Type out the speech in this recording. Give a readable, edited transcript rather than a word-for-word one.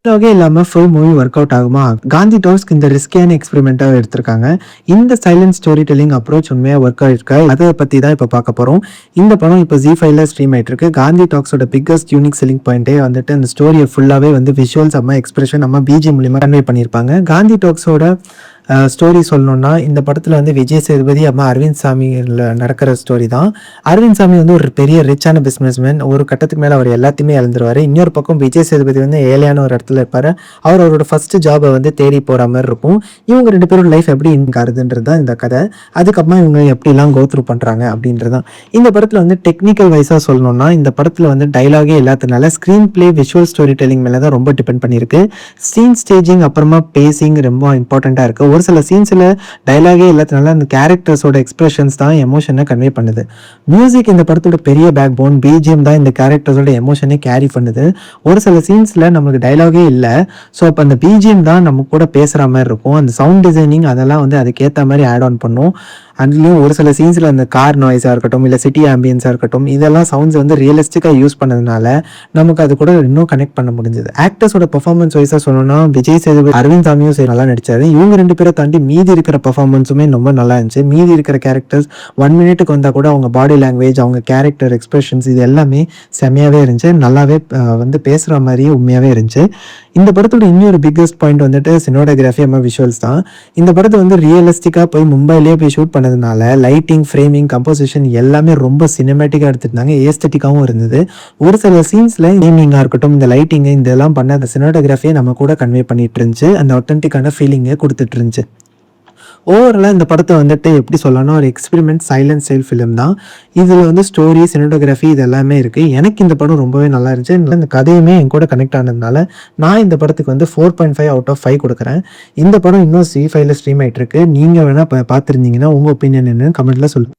டயலாகே இல்லாம full movie work out ஆகுமா? காந்தி டாக்ஸ்க்கு இந்த ரிஸ்கியான எக்ஸ்பெரிமெண்ட்டா எடுத்திருக்காங்க. இந்த சைலன்ட் ஸ்டோரி டெல்லிங் அப்ரோச் உண்மையா ஒர்க் ஆயிருக்கா? அத பத்தி தான் இப்ப பார்க்க போறோம். இந்த படம் இப்ப ஜீ5ல ஸ்ட்ரீம் ஆயிட்டு இருக்கு. காந்தி டாக்ஸோட பிக்கஸ்ட் யூனிக் செல்லிங் பாயிண்ட்டே வந்துட்டு அந்த ஸ்டோரிய ஃபுல்லாவே வந்து விஷுவல்ஸ் செம்ம எக்ஸ்பிரஷன் நம்ம பிஜிஎம் மூலியமா கன்வே பண்ணியிருப்பாங்க. காந்தி டாக்ஸோட ஸ்டோரி சொல்லணும்னா, இந்த படத்துல வந்து விஜய் சேதுபதி அம்மா அரவிந்த் சாமில நடக்கிற ஸ்டோரி தான். அரவிந்த் சாமி வந்து ஒரு பெரிய ரிச்சான பிசினஸ்மேன். ஒரு கட்டத்துக்கு மேல அவர் எல்லாத்தையுமே இழந்துருவாரு. இன்னொரு பக்கம் விஜய் சேதுபதி வந்து ஏழையான ஒரு இடத்துல இருப்பாரு. அவரோட ஃபர்ஸ்ட் ஜாப வந்து தேடி போற மாரி இருக்கும். இவங்க 2 பேரோட லைஃப் எப்படி ஆகுதுன்றது தான் இந்த கதை. அதுக்கப்புறமா இவங்க எப்படிலாம் கோ த்ரூ பண்றாங்க அப்படின்றது தான். இந்த படத்துல வந்து டெக்னிக்கல் வைஸா சொல்லணும்னா, இந்த படத்துல வந்து டயலாகே இல்லாததுனால screen play, visual story telling மேல தான் ரொம்ப டிபெண்ட் பண்ணியிருக்கு. சீன் ஸ்டேஜிங் அப்புறமா பேசிங் ரொம்ப இம்பார்ட்டன்ட்டா இருக்கு. ஒரு சில சீன்ஸ்ல டயலாகே இல்லாததுனால அந்த கேரக்டர்ஸோட எக்ஸ்பிரஷன்ஸ் தான் எமோஷனை கன்வே பண்ணுது. மியூசிக் இந்த படத்தோட பெரிய பேக் போன். பிஜிஎம் தான் இந்த கேரக்டர்ஸோட எமோஷனை கேரி பண்ணுது. ஒரு சில சீன்ஸ்ல நமக்கு டயலாகே இல்ல. ஸோ அப்போ அந்த பிஜிஎம் தான் நம்ம கூட பேசுற மாதிரி இருக்கும். அந்த சவுண்ட் டிசைனிங் அதெல்லாம் வந்து அதுக்கேற்ற மாதிரி ஆட் ஆன் பண்ணும். அதுலேயும் ஒரு சில சீன்ஸில் அந்த கார் நாய்ஸாக இருக்கட்டும், இல்லை சிட்டி ஆம்பியன்ஸாக இருக்கட்டும், இதெல்லாம் சவுண்ட்ஸ் வந்து ரியலிஸ்டிக்காக யூஸ் பண்ணதுனால நமக்கு அது கூட இன்னும் கனெக்ட் பண்ண முடிஞ்சது. ஆக்டர்ஸோட பெர்ஃபார்மன்ஸ் வைஸாக சொல்லணும்னா, விஜய் சேதுபதி, அரவிந்த் சாமியும் சரி நல்லா நடிச்சாரு. இவங்க 2 பேரை தாண்டி மீதி இருக்கிற பெர்ஃபார்மன்ஸுமே ரொம்ப நல்லா இருந்துச்சு. மீதி இருக்கிற கேரக்டர்ஸ் 1 மினிட்டுக்கு வந்தால் கூட அவங்க பாடி லாங்குவேஜ், அவங்க கேரக்டர் எக்ஸ்பிரஷன்ஸ் இது எல்லாமே செம்மையாகவே இருந்துச்சு. நல்லாவே வந்து பேசுகிற மாதிரியே உண்மையாகவே இருந்துச்சு. இந்த படத்தோட இன்னொரு பிக்கஸ்ட் பாயிண்ட் வந்துட்டு சினோடோகிராஃபி அம்மா விஷுவல்ஸ் தான். இந்த படத்தை வந்து ரியலிஸ்டிக்காக போய் மும்பையிலேயே போய் ஷூட் பண்ணதுனால லைட்டிங், ஃப்ரேமிங், கம்போசிஷன் எல்லாமே ரொம்ப சினிமேட்டிக்காக எடுத்துருந்தாங்க. ஏஸ்தட்டிக்காகவும் இருந்தது. ஒரு சில சீன்ஸில் கேமிங்காக இருக்கட்டும், இந்த லைட்டிங் இதெல்லாம் பண்ண அந்த சினோடோகிராஃபியை நம்ம கூட கன்வே பண்ணிட்டு இருந்துச்சு. அந்த ஒத்தன்டிக்கான ஃபீலிங்கை கொடுத்துட்டு இருந்துச்சு. ஓவராலாக இந்த படத்தை வந்துட்டு எப்படி சொல்லலாம்னா, ஒரு எக்ஸ்பெரிமெண்ட் சைலண்ட் ஸ்டைல் ஃபிலிம் தான். இதில் வந்து ஸ்டோரி, சினிமோட்டோகிராஃபி இது எல்லாமே இருக்குது. எனக்கு இந்த படம் ரொம்பவே நல்லா இருந்துச்சு. இந்த கதையுமே என் கூட கனெக்ட் ஆனதுனால நான் இந்த படத்துக்கு வந்து 4.5 அவுட் ஆஃப் 5 கொடுக்குறேன். இந்த படம் இன்னும் ஜீ5ல ஸ்ட்ரீம் ஆகிட்டு இருக்கு. நீங்கள் வேணால் பார்த்துருந்தீங்கன்னா உங்கள் ஒப்பீனியன் என்னன்னு கமெண்ட்டில் சொல்லுங்கள்.